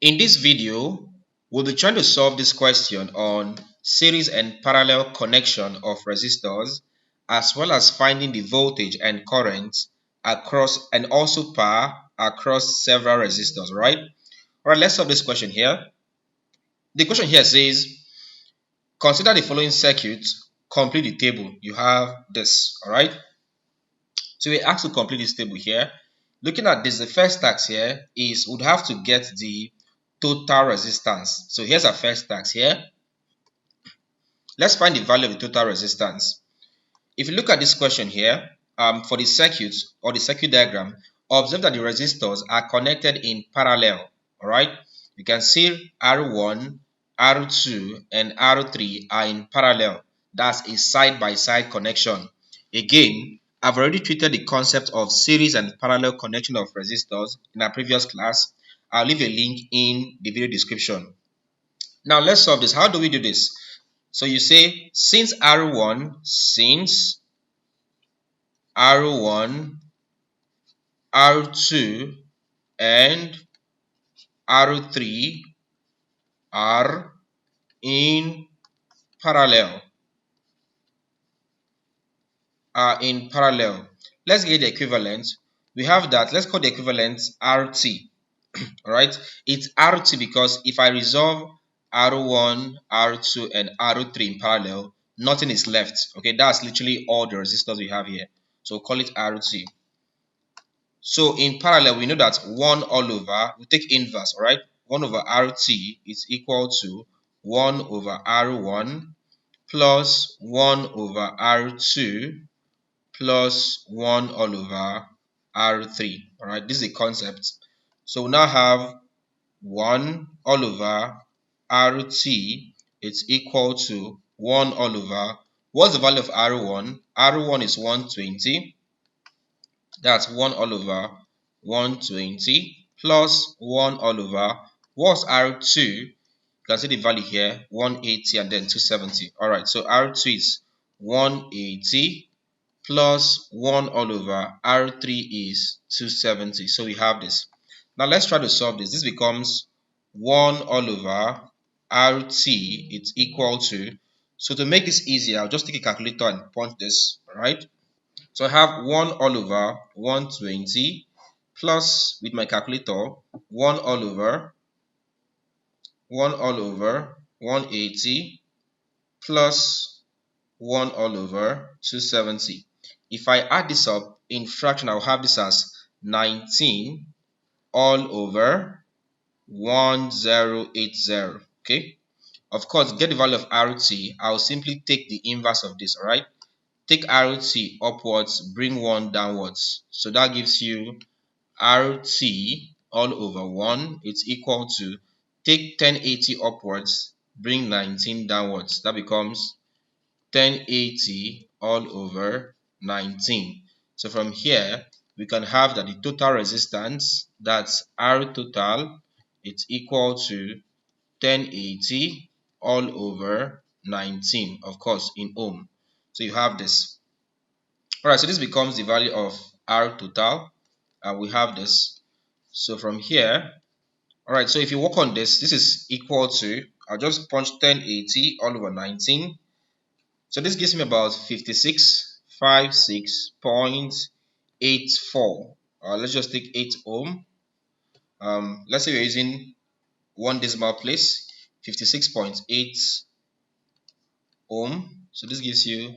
In this video, we'll be trying to solve this question on series and parallel connection of resistors, as well as finding the voltage and current across and also power across several resistors, right? All right, let's solve this question here. The question here says, consider the following circuit, complete the table. You have this, all right? So we asked to complete this table here. Looking at this, the first task here is we'd have to get the total resistance. So here's our first task here. Let's find the value of the total resistance. If you look at this question here, for the circuit or the circuit diagram, observe that the resistors are connected in parallel. All right, you can see R1, R2, and R3 are in parallel. That's a side-by-side connection. Again, I've already treated the concept of series and parallel connection of resistors in our previous class. I'll leave a link in the video description. Now let's solve this. How do we do this? So you say since R1, R2, and R3 are in parallel. Let's get the equivalent. We have that. Let's call the equivalent RT. All right. It's RT because if I resolve R1, R2, and R3 in parallel, nothing is left. Okay, that's literally all the resistors we have here. So call it RT. So in parallel, we know that 1 all over, we take inverse, all right? 1 over RT is equal to 1 over R1 plus 1 over R2 plus 1 all over R3, all right? This is a concept. So we now have 1 all over RT is equal to 1 all over, what's the value of R1? R1 is 120. That's 1 all over 120 plus 1 all over, what's R2? You can see the value here, 180 and then 270. All right, so R2 is 180 plus 1 all over R3 is 270. So we have this. Now let's try to solve this. This becomes 1 all over RT. It's equal to, so to make this easier, I'll just take a calculator and punch this, all right? So I have 1 all over 120 plus, with my calculator, 1 all over 180 plus 1 all over 270. If I add this up in fraction, I'll have this as 19 all over 1080. Okay. Of course, get the value of RT. I'll simply take the inverse of this. All right. Take RT upwards, bring 1 downwards. So that gives you RT all over 1. It's equal to, take 1080 upwards, bring 19 downwards. That becomes 1080 all over 19. So from here, we can have that the total resistance, that's R total, it's equal to 1080 all over 19, of course, in ohm. So you have this. All right, so this becomes the value of R total, and we have this. So from here, all right, so if you work on this, this is equal to, I'll just punch 1080 all over 19. So this gives me about 56.84. Let's just take 8 ohm. Let's say we're using 1 decimal place, 56.8 ohm. So this gives you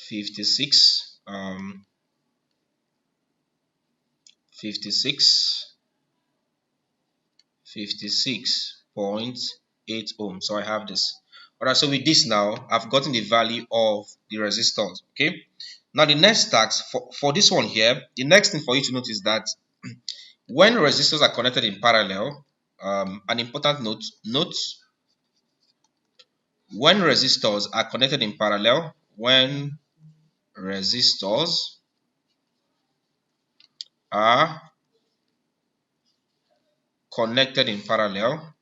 56 56.8 ohm. So I have this. Alright, so with this now, I've gotten the value of the resistors. Okay. Now the next task for this one here, the next thing for you to note is that when resistors are connected in parallel, an important note, when resistors are connected in parallel, when resistors are connected in parallel,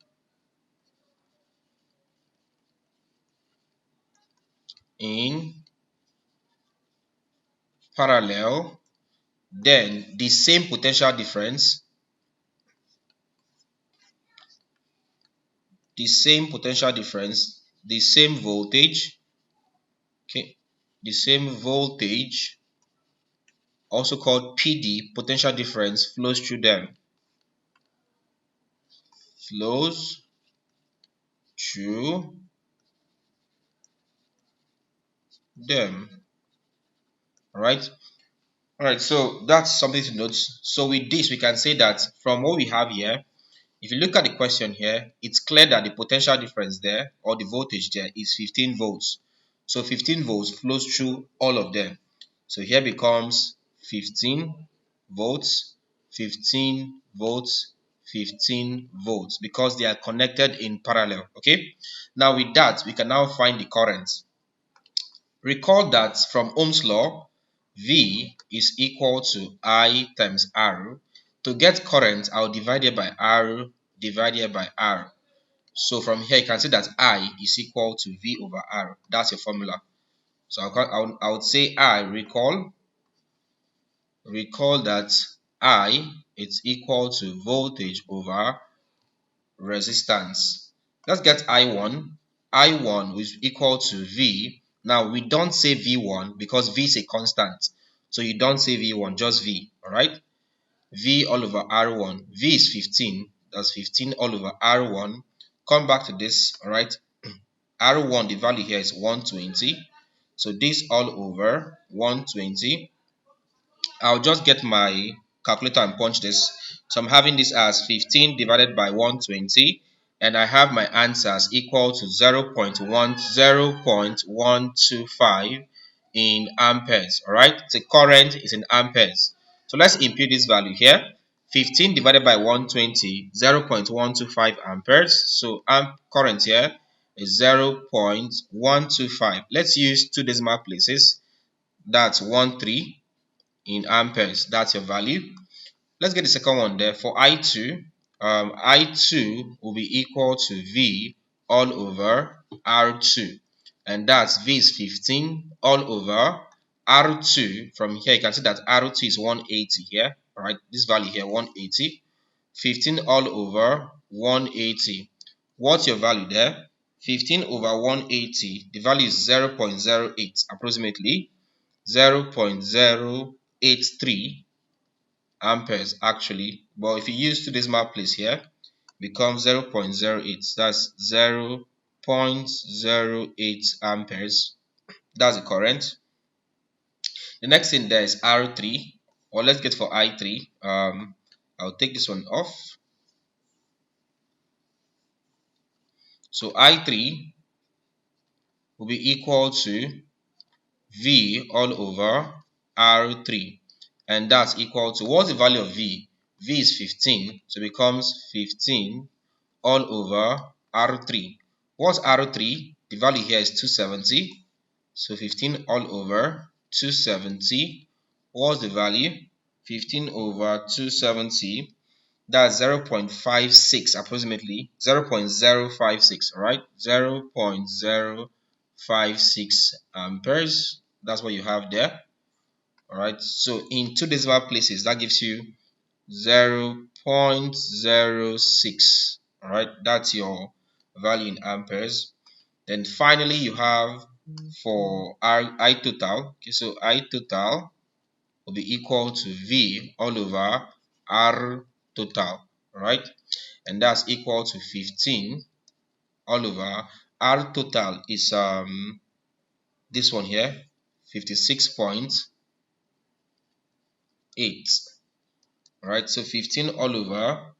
then the same potential difference the same potential difference, the same voltage, okay, the same voltage, also called PD, potential difference, flows through them. Flows through them. Alright. Alright, so that's something to note. So with this, we can say that from what we have here, if you look at the question here, it's clear that the potential difference there, or the voltage there, is 15 volts. So 15 volts flows through all of them. So here becomes 15 volts, 15 volts, 15 volts, because they are connected in parallel. Okay. Now with that, we can now find the current. Recall that from Ohm's law, V is equal to I times R. To get current, I'll divide it by R divided by R. So from here, you can see that I is equal to V over R. That's your formula. So I would say recall that I is equal to voltage over resistance. Let's get I1. I1 is equal to V. Now we don't say V1 because V is a constant. So you don't say V1, just V. Alright? V all over R1. V is 15. That's 15 all over R1. Come back to this. Alright? R1, the value here is 120. So this all over 120. I'll just get my calculator and punch this. So I'm having this as 15 divided by 120, and I have my answers equal to 0.125 in amperes. Alright, the current is in amperes. So let's impute this value here. 15 divided by 120, 0.125 amperes. So current here is 0.125. Let's use two decimal places. That's 13 in amperes. That's your value. Let's get the second one there. For I2, I2 will be equal to V all over R2. And that's V is 15 all over R2. From here, you can see that R2 is 180 here. All right, this value here, 180. 15 all over 180. What's your value there? 15 over 180, the value is 0.08, approximately 0.083 amperes actually, but if you use two decimal place here, becomes 0.08. That's 0.08 amperes. That's the current. The next thing there is R3, or let's get for I3. I'll take this one off. So I3 will be equal to V all over R3, and that's equal to, what's the value of V? V is 15, so it becomes 15 all over R3. What's R3? The value here is 270, so 15 all over 270. What's the value? 15 over 270, that's 0.56, approximately 0.056. all right, 0.056 amperes. That's what you have there. All right, so in two decimal places, that gives you 0.06. all right, that's your value in amperes. Then finally you have for I total. Okay, so I total will be equal to V all over R total. All right, and that's equal to 15 all over R total is this one here, 56.8. All right, so 15 all over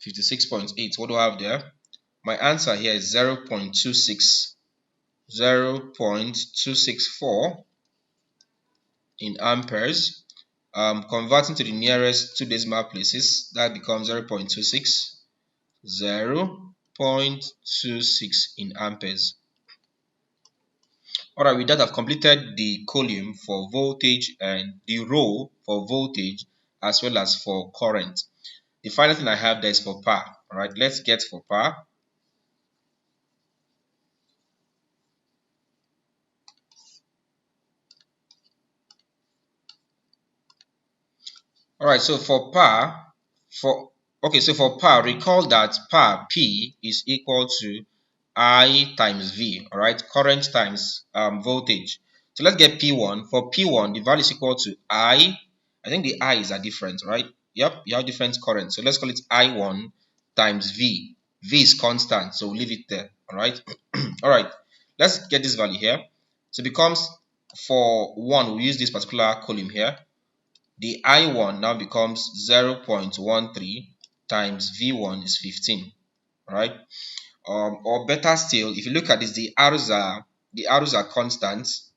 56.8. What do I have there? My answer here is 0.264 in amperes. Converting to the nearest two decimal places, that becomes 0.26. 0.26 in amperes. Alright, with that I've completed the column for voltage and the row for voltage as well as for current. The final thing I have there is for power. Alright, let's get for power. Alright, so for power, Okay, so for power, recall that power P is equal to I times V, all right? Current times voltage. So let's get P1. For P1, the value is equal to I think the I's are different, right? Yep, you have different current. So let's call it I1 times V. V is constant, so we'll leave it there, all right? All right, let's get this value here. So it becomes, for 1, we'll use this particular column here. The I1 now becomes 0.13 times V1 is 15, right? Or better still, if you look at this, the R's are constants.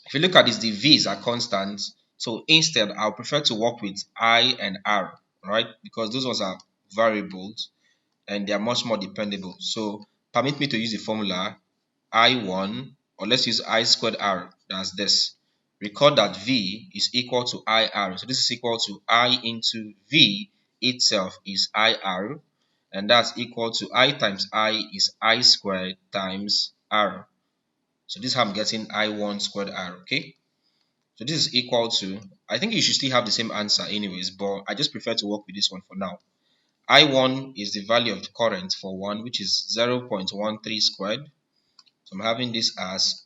If you look at this, the V's are constants. So instead, I'll prefer to work with I and R, right? Because those ones are variables and they are much more dependable. So permit me to use the formula I1, or let's use I squared R. That's this. Recall that V is equal to IR. So this is equal to I into V itself is IR. And that's equal to I times I is I squared times R. So this is how I'm getting I1 squared R, okay? So this is equal to, I think you should still have the same answer anyways, but I just prefer to work with this one for now. I1 is the value of the current for 1, which is 0.13 squared. So I'm having this as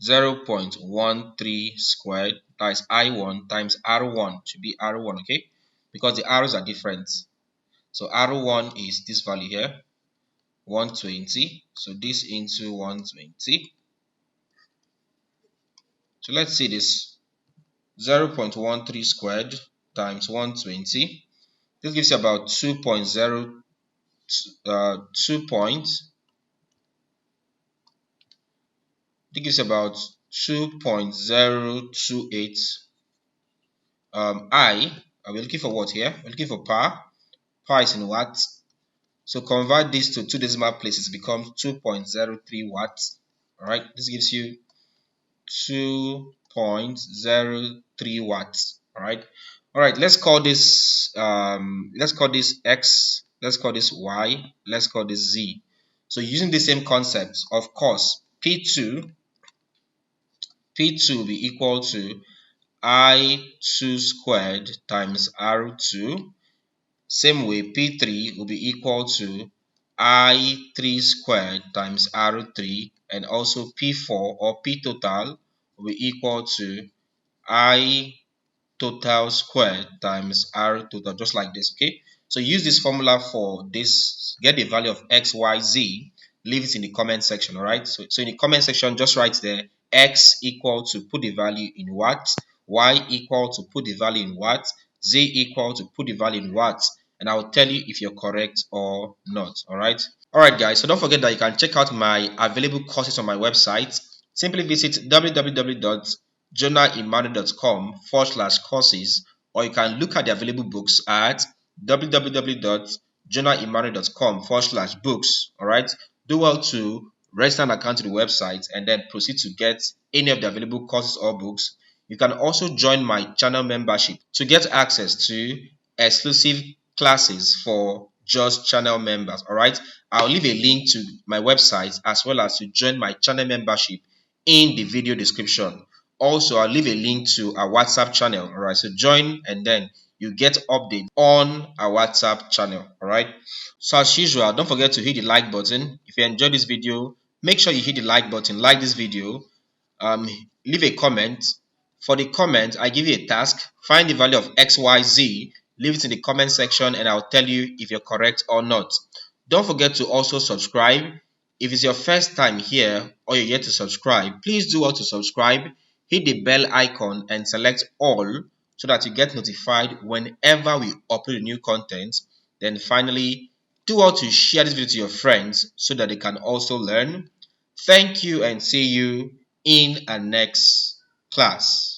0.13 squared, that is I1 times R1, should be R1, okay? Because the R's are different. So R1 is this value here, 120. So this into 120. So let's see this. 0.13 squared times 120. This gives you about 2.0 2 points. This gives you about 2.028. Are we looking for what here? We're looking for power. Power is in watts. So convert this to 2 decimal places, becomes 2.03 watts. Alright, this gives you 2.03 watts. Alright. Alright, let's call this X, let's call this Y, let's call this Z. So using the same concept, of course, P2 will be equal to I2 squared times R2. Same way, P3 will be equal to I3 squared times R3, and also P4 or P total will be equal to I total squared times R total, just like this, okay? So use this formula for this, get the value of X, Y, Z, leave it in the comment section, all right? So in the comment section, just write there, X equal to put the value in watts, Y equal to put the value in watts, Z equal to put the value in watts, and I'll tell you if you're correct or not, all right? Alright guys, so don't forget that you can check out my available courses on my website. Simply visit www.jonahemmanuel.com/courses, or you can look at the available books at www.jonahemmanuel.com/books. Alright, do well to register an account to the website and then proceed to get any of the available courses or books. You can also join my channel membership to get access to exclusive classes for just channel members. Alright, I'll leave a link to my website as well as to join my channel membership in the video description. Also, I'll leave a link to our WhatsApp channel. Alright, so join and then you get updates on our WhatsApp channel. Alright, so as usual, don't forget to hit the like button. If you enjoyed this video, make sure you hit the like button, like this video, leave a comment. For the comment, I give you a task, find the value of XYZ, leave it in the comment section and I'll tell you if you're correct or not. Don't forget to also subscribe. If it's your first time here or you're yet to subscribe, please do well to subscribe, hit the bell icon and select all so that you get notified whenever we upload new content. Then finally, do well to share this video to your friends so that they can also learn. Thank you and see you in our next class.